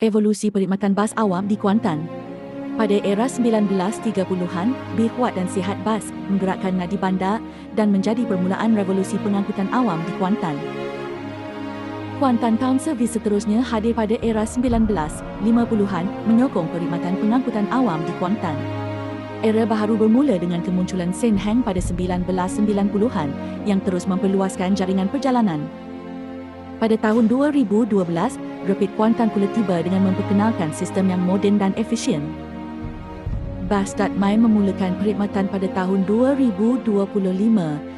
Evolusi perkhidmatan bas awam di Kuantan. Pada era 1930-an, Berkuat dan Sihat Bas menggerakkan nadi bandar dan menjadi permulaan revolusi pengangkutan awam di Kuantan. Kuantan Town Service seterusnya hadir pada era 1950-an menyokong perkhidmatan pengangkutan awam di Kuantan. Era baharu bermula dengan kemunculan Sen Heng pada 1990-an yang terus memperluaskan jaringan perjalanan. Pada tahun 2012, Rapid Kuantan pula tiba dengan memperkenalkan sistem yang moden dan efisien. Bas.my memulakan perkhidmatan pada tahun 2025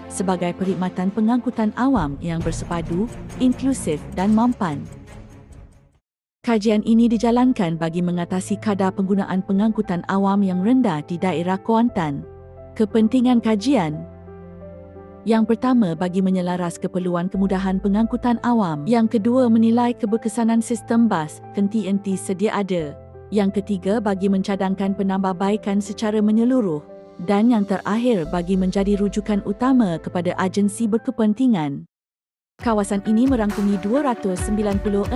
sebagai perkhidmatan pengangkutan awam yang bersepadu, inklusif dan mampan. Kajian ini dijalankan bagi mengatasi kadar penggunaan pengangkutan awam yang rendah di daerah Kuantan. Kepentingan kajian: yang pertama, bagi menyelaras keperluan kemudahan pengangkutan awam. Yang kedua, menilai keberkesanan sistem bas henti-henti sedia ada. Yang ketiga, bagi mencadangkan penambahbaikan secara menyeluruh. Dan yang terakhir, bagi menjadi rujukan utama kepada agensi berkepentingan. Kawasan ini merangkumi 296,000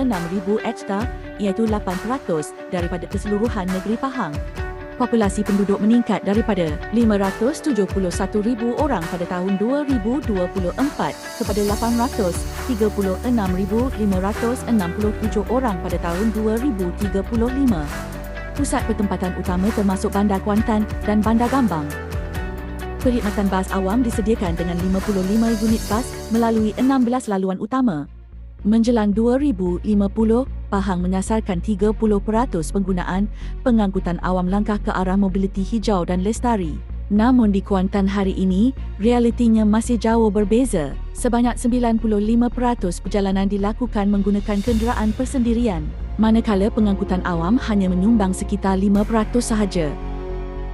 hektar, iaitu 8% daripada keseluruhan negeri Pahang. Populasi penduduk meningkat daripada 571,000 orang pada tahun 2024 kepada 836,567 orang pada tahun 2035. Pusat pertempatan utama termasuk Bandar Kuantan dan Bandar Gambang. Perkhidmatan bas awam disediakan dengan 55 unit bas melalui 16 laluan utama. Menjelang 2050, Pahang menyasarkan 30% penggunaan pengangkutan awam langkah ke arah mobiliti hijau dan lestari. Namun di Kuantan hari ini, realitinya masih jauh berbeza. Sebanyak 95% perjalanan dilakukan menggunakan kenderaan persendirian, manakala pengangkutan awam hanya menyumbang sekitar 5% sahaja.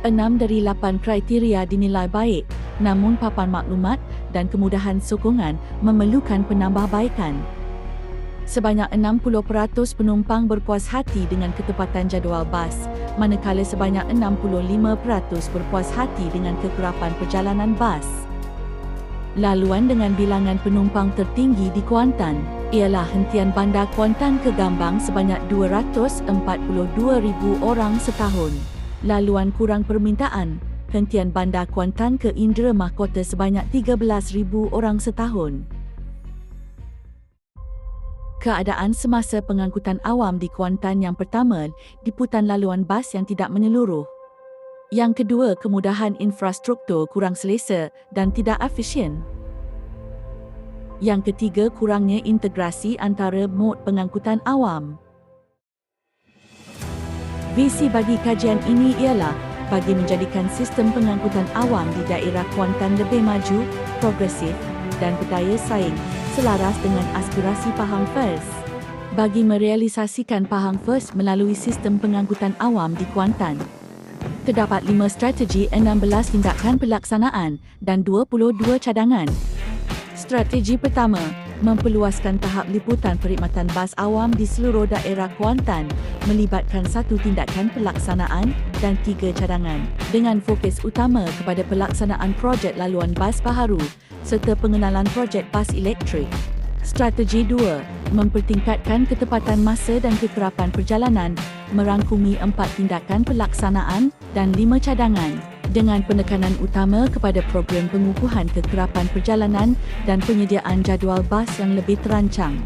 6 dari 8 kriteria dinilai baik, namun papan maklumat dan kemudahan sokongan memerlukan penambahbaikan. Sebanyak 60% penumpang berpuas hati dengan ketepatan jadual bas, manakala sebanyak 65% berpuas hati dengan kekerapan perjalanan bas. Laluan dengan bilangan penumpang tertinggi di Kuantan ialah hentian Bandar Kuantan ke Gambang sebanyak 242,000 orang setahun. Laluan kurang permintaan, hentian Bandar Kuantan ke Indra Mahkota sebanyak 13,000 orang setahun. Keadaan semasa pengangkutan awam di Kuantan: yang pertama, liputan laluan bas yang tidak menyeluruh. Yang kedua, kemudahan infrastruktur kurang selesa dan tidak efisien. Yang ketiga, kurangnya integrasi antara mod pengangkutan awam. Visi bagi kajian ini ialah bagi menjadikan sistem pengangkutan awam di daerah Kuantan lebih maju, progresif dan berdaya saing selaras dengan aspirasi Pahang First. Bagi merealisasikan Pahang First melalui sistem pengangkutan awam di Kuantan, terdapat 5 strategi, 16 tindakan pelaksanaan dan 22 cadangan. Strategi pertama, memperluaskan tahap liputan perkhidmatan bas awam di seluruh daerah Kuantan melibatkan 1 tindakan pelaksanaan dan 3 cadangan, dengan fokus utama kepada pelaksanaan projek laluan bas baharu serta pengenalan projek bas elektrik. Strategi 2, mempertingkatkan ketepatan masa dan kekerapan perjalanan merangkumi 4 tindakan pelaksanaan dan 5 cadangan, dengan penekanan utama kepada program pengukuhan kekerapan perjalanan dan penyediaan jadual bas yang lebih terancang.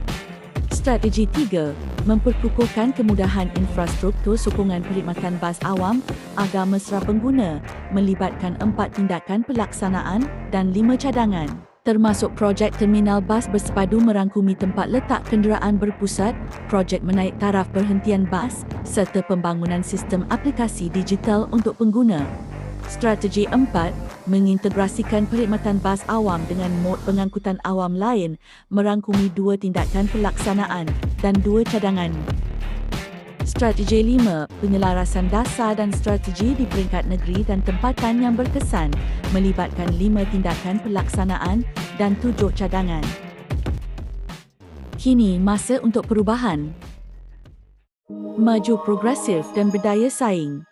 Strategi 3, memperkukuhkan kemudahan infrastruktur sokongan perkhidmatan bas awam agar mesra pengguna melibatkan 4 tindakan pelaksanaan dan 5 cadangan, termasuk projek terminal bas bersepadu merangkumi tempat letak kenderaan berpusat, projek menaik taraf perhentian bas serta pembangunan sistem aplikasi digital untuk pengguna. Strategi 4, mengintegrasikan perkhidmatan bas awam dengan mod pengangkutan awam lain merangkumi 2 tindakan pelaksanaan dan 2 cadangan. Strategi 5, penyelarasan dasar dan strategi di peringkat negeri dan tempatan yang berkesan melibatkan 5 tindakan pelaksanaan dan 7 cadangan. Kini masa untuk perubahan. Maju progresif dan berdaya saing.